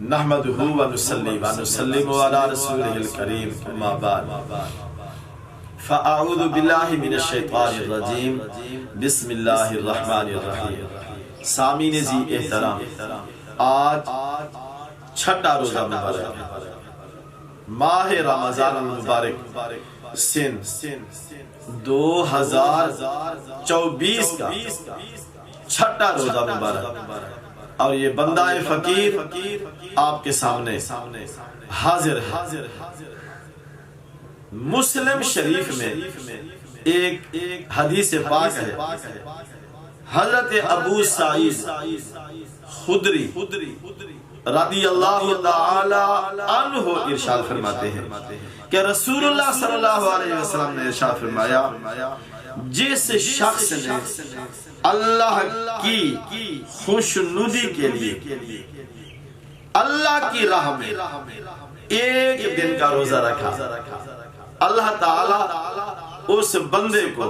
نحمدہ و نصلی و نسلم علی رسولہ الکریم اما بعد فاعوذ باللہ من الشیطان الرجیم بسم اللہ الرحمن الرحیم۔ سامعین ذی احترام، آج چھٹا روزہ مبارک ہے، ماہ رمضان المبارک سن 2024 کا چھٹا روزہ مبارک، اور یہ بندہ فقیر آپ کے سامنے حاضر ہے۔ مسلم شریف میں ایک حدیث پاک ہے، حضرت ابو سعید خدری رضی اللہ تعالی عنہ ارشاد فرماتے ہیں کہ رسول اللہ صلی اللہ علیہ وسلم نے ارشاد فرمایا، جس شخص نے اللہ کی خوشنودی کے لیے اللہ کی راہ میں ایک دن کا روزہ رکھا، اللہ تعالی اس بندے کو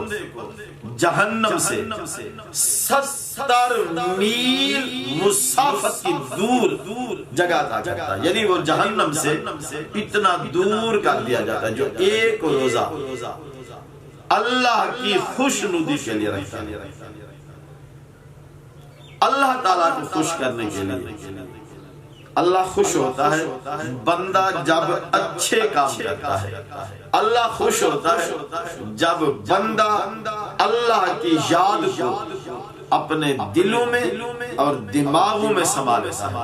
جہنم سے 70 میل مسافت کی دور جگہ تھا کرتا، یعنی وہ جہنم سے اتنا دور کر دیا جاتا ہے جو ایک روزہ اللہ کی خوشنودی کے لیے رکھتا ہے، اللہ تعالیٰ کو خوش کرنے کے لیے۔ اللہ خوش ہوتا ہے بندہ جب اچھے کام کرتا ہے، اللہ خوش ہوتا ہے جب بندہ اللہ کی یاد کو اپنے دلوں میں اور دماغوں میں سما لیتا ہے۔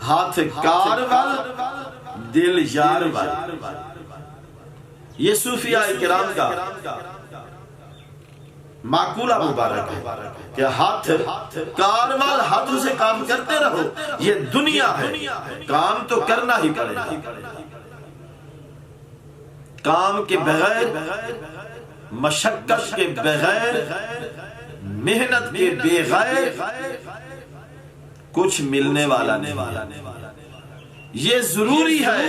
ہاتھ کار وال دل یار وال، یہ صوفیاء کرام کا معقولہ مبارک ہے کہ ہاتھ کار وال ہاتھوں سے کام کرتے رہو، یہ دنیا ہے، کام تو کرنا ہی پڑے گا۔ کام کے بغیر، مشقت کے بغیر، محنت کے بغیر کچھ ملنے والا نہیں۔ یہ ضروری ہے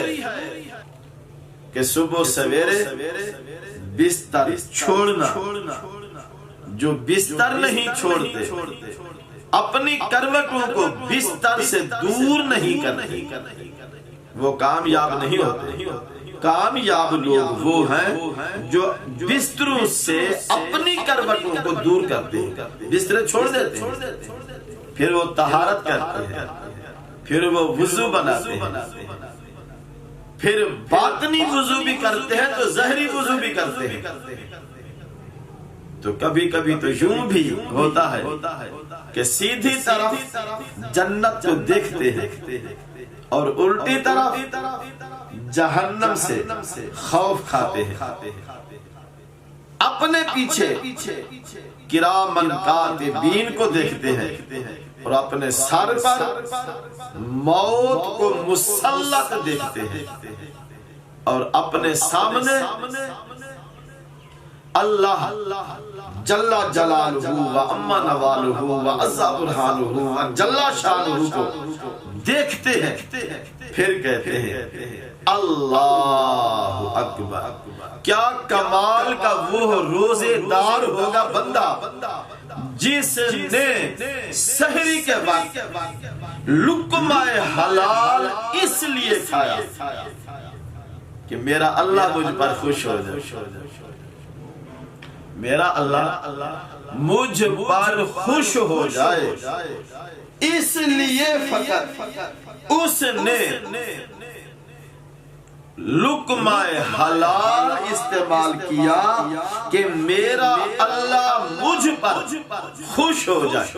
کہ صبح سویرے بستر چھوڑنا، جو بستر نہیں چھوڑتے اپنی کروٹوں کو بستر سے دور نہیں کرتے، وہ کامیاب نہیں ہوتے۔ کامیاب لوگ وہ ہیں جو بستروں سے اپنی کروٹوں کو دور کرتے ہیں، بستر چھوڑ دیتے ہیں، پھر وہ طہارت کرتے ہیں، پھر وہ وضو بناتے ہیں، پھر باطنی وضو بھی کرتے ہیں تو ظاہری وضو بھی کرتے ہیں۔ تو کبھی کبھی تو یوں بھی ہوتا ہے کہ سیدھی طرف جنت کو دیکھتے ہیں اور الٹی طرف جہنم سے خوف کھاتے ہیں۔ اپنے پیچھے کرامن کاتبین کو دیکھتے ہیں اور اپنے سر پر موت کو مسلط دیکھتے ہیں، اور اپنے سامنے اللہ جل جلالہ و عم نوالہ و عز برہانہ و جل شانہ کو دیکھتے ہیں، پھر کہتے ہیں اللہ اکبر۔ کیا کمال کا وہ روزے دار ہوگا بندہ جس نے سحری کے وقت لقمہ حلال اس لیے کھایا کہ میرا اللہ مجھ پر خوش ہو جائے، میرا اللہ مجھ پر خوش ہو جائے، اس لیے فقط اس نے لقمہ حلال استعمال کیا کہ میرا اللہ مجھ پر خوش ہو جائے۔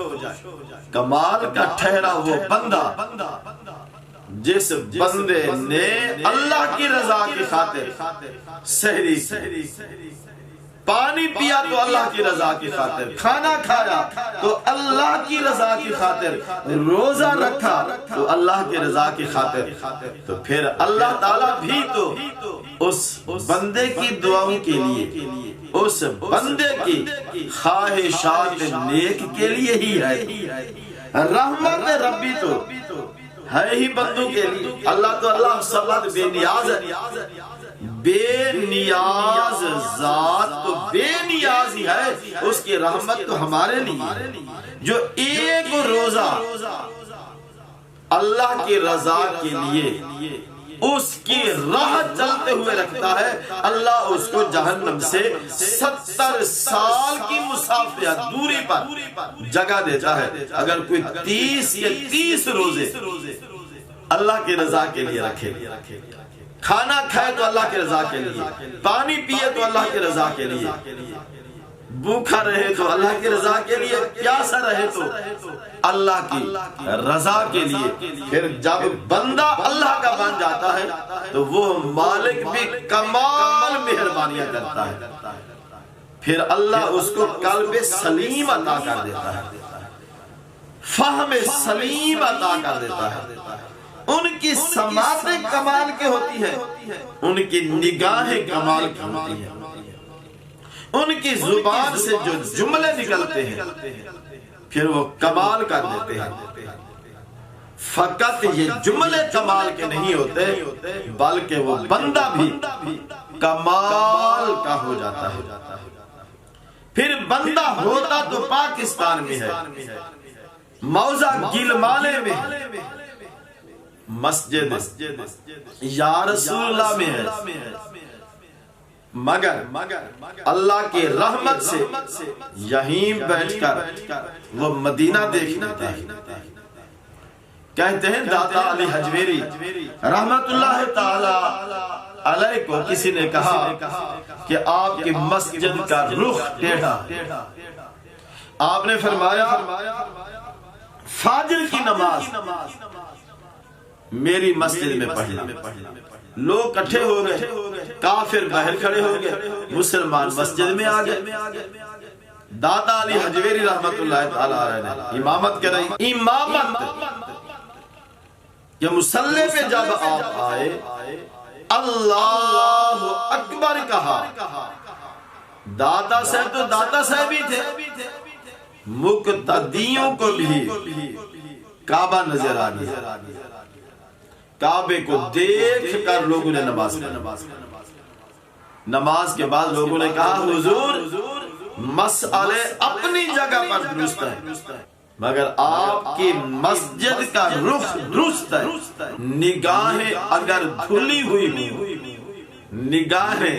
کمال کا ٹھہرا وہ بندہ جس بندے نے اللہ کی رضا کی خاطر سحری پانی پیا تو اللہ کی رضا کی خاطر، کھانا کھایا تو اللہ کی رضا کی خاطر، روزہ رکھا تو اللہ کی رضا کی خاطر، تو پھر اللہ تعالیٰ بھی تو اس بندے کی دعاؤں کے لیے، اس بندے کی خواہشات نیک کے لیے ہی ہے۔ رحمت ربی تو ہے ہی بندوں کے لیے، اللہ تو اللہ صمد بے نیاز ہے، بے نیاز ذات تو بے نیاز ہی ہے، اس کی رحمت تو ہمارے لیے جو ایک روزہ اللہ کی رضا کے لیے اس کی راہ چلتے ہوئے رکھتا ہے، اللہ اس کو جہنم سے 70 سال کی مسافت دوری پر جگہ دیتا ہے۔ اگر کوئی 30 کے 30 روزے اللہ کی رضا کے لیے رکھے، کھانا کھائے تو اللہ کی رضا کے لیے، پانی پیے تو اللہ کی رضا کے لیے، بھوکا رہے تو اللہ کی رضا کے لیے، پیاسا رہے تو اللہ کی رضا کے لیے، پھر جب بندہ اللہ کا بن جاتا ہے تو وہ مالک بھی کمال مہربانیاں کرتا ہے، پھر اللہ اس کو قلب سلیم عطا کر دیتا ہے، فہم سلیم عطا کر دیتا ہے، ان کی سماعتیں کمال کے ہوتی ہیں، ان کی نگاہیں کمال کی ہوتی ہیں، ان کی زبان سے جو جملے نکلتے ہیں پھر وہ کمال کر دیتے ہیں۔ فقط یہ جملے کمال کے نہیں ہوتے بلکہ وہ بندہ بھی کمال کا ہو جاتا ہے۔ پھر بندہ ہوتا تو پاکستان میں ہے، موضع گلمانے میں ہے، مسجد یا رسول اللہ میں ہے، مگر اللہ کی رحمت سے یہیں بیٹھ کر وہ مدینہ دیکھ لیتا ہے۔ کہتے ہیں داتا علی حجویری رحمت اللہ تعالی علیہ کو کسی نے کہا کہ آپ کی مسجد کا رخ ٹیڑھا، آپ نے فرمایا فجر کی نماز میری مسجد میں پڑھنا۔ لوگ اکٹھے ہو گئے، کافر باہر کھڑے ہو گئے، مسلمان مسجد میں آ گئے۔ داتا علی حجویری رحمت اللہ تعالی علیہ نے امامت کرائی۔ امامت یہ مصلی پہ جب آپ آئے اللہ اکبر کہا، داتا صاحب تو داتا صاحب ہی تھے، مقتدیوں کو بھی کعبہ نظر آ گیا، کعبے کو دیکھ کر لوگوں نے نماز پڑھی۔ نماز کے بعد لوگوں نے کہا حضور مسئلے اپنی جگہ پر درست ہے مگر آپ کی مسجد کا رخ درست ہے، نگاہیں اگر دھلی ہوئی نگاہیں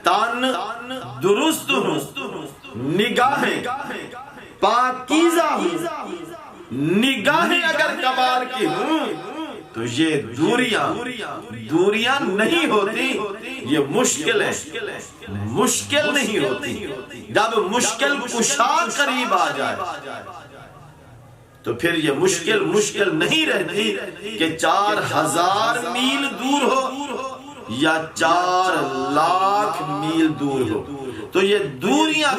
تن درست ہوں، نگاہیں پاکیزہ ہوں، نگاہیں اگر کمال کی ہوں تو یہ دوریاں نہیں ہوتی، یہ مشکل ہے، مشکل نہیں ہوتی۔ جب مشکل کشا قریب آ جائے تو پھر یہ مشکل نہیں رہتی کہ 4000 میل دور ہو یا 4 لاکھ میل دور ہو، تو یہ دوریاں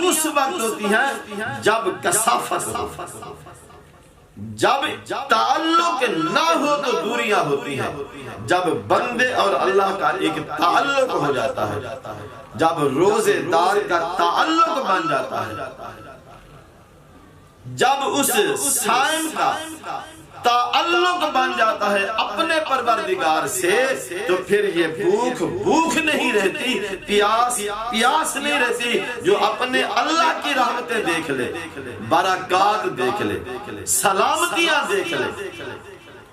اس وقت ہوتی ہیں جب کثافت ہو، جب تعلق نہ ہو تو دوریاں ہوتی ہیں، جب بندے اور اللہ کا ایک تعلق ہو جاتا ہے، جب روزے دار کا تعلق بن جاتا ہے، جب اس سائم کا تعلق بن جاتا ہے اپنے پروردگار سے، تو پھر یہ بھوک نہیں رہتی، پیاس نہیں رہتی، جو اپنے اللہ کی رحمتیں دیکھ لے، برکات دیکھ لے، سلامتیاں دیکھ لے۔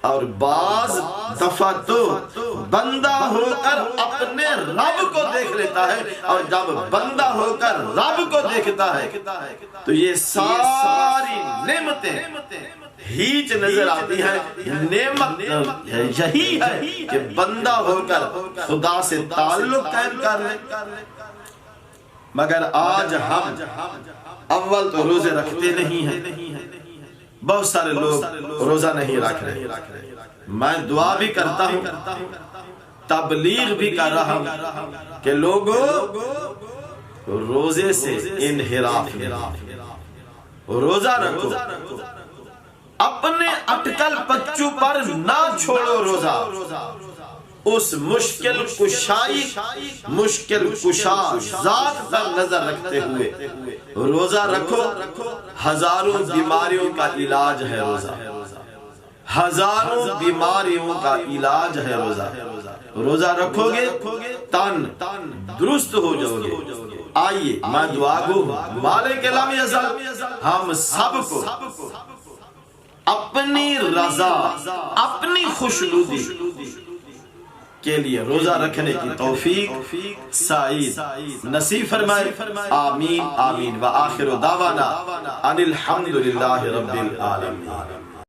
اور بعض دفعہ تو بندہ ہو کر اپنے رب کو دیکھ لیتا ہے، اور جب بندہ ہو کر رب کو دیکھتا ہے تو یہ ساری نعمتیں ہیچ نظر آتی ہے۔ نعمت یہی ہے کہ بندہ ہو کر خدا سے تعلق قائم کر لے۔ مگر آج ہم اول تو روزے رکھتے نہیں ہیں، بہت سارے لوگ روزہ نہیں رکھ رہے۔ میں دعا بھی کرتا ہوں، تبلیغ بھی کر رہا ہوں کہ لوگوں روزے سے انحراف نہیں، روزہ رکھو، اپنے اٹکل پچو پر نہ چھوڑو روزہ، اس مشکل کشا ذات پر نظر رکھتے ہوئے روزہ رکھو۔ ہزاروں بیماریوں کا علاج ہے روزہ، ہزاروں بیماریوں کا علاج ہے روزہ۔ روزہ رکھو گے تن درست ہو جاؤ گے۔ آئیے میں دعا گو مالک لم یزل ہم سب کو اپنی رضا اپنی خوشنودی کے لیے روزہ رکھنے کی توفیق سعید نصیب فرمائے. آمین آمین. وآخر دعوانا ان الحمد للہ رب العالمین.